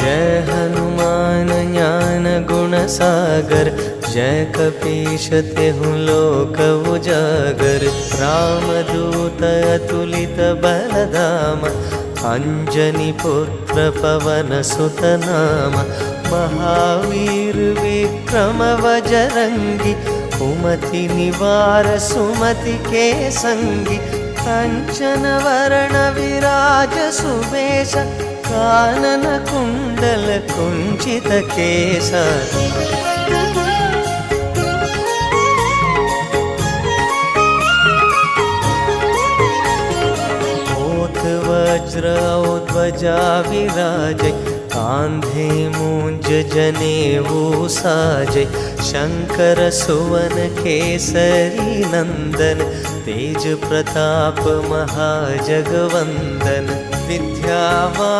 जय हनुमान ज्ञान गुण सागर, जय कपीश तेहु लोक उजागर। रामदूत अतुलित बलधाम, अंजनी पुत्र पवन सुत नाम। महावीर विक्रम बजरंगी, कुमति निवार सुमति के संगी। कंचन वरण विराज सुवेश, कानन कुंडल कुंचित केश। वज्र ध्वजा विराजै, कांधे मूंज जनेऊ साजै। शंकर सुवन केसरी नंदन, तेज प्रताप महाजगवंदन। विद्यावान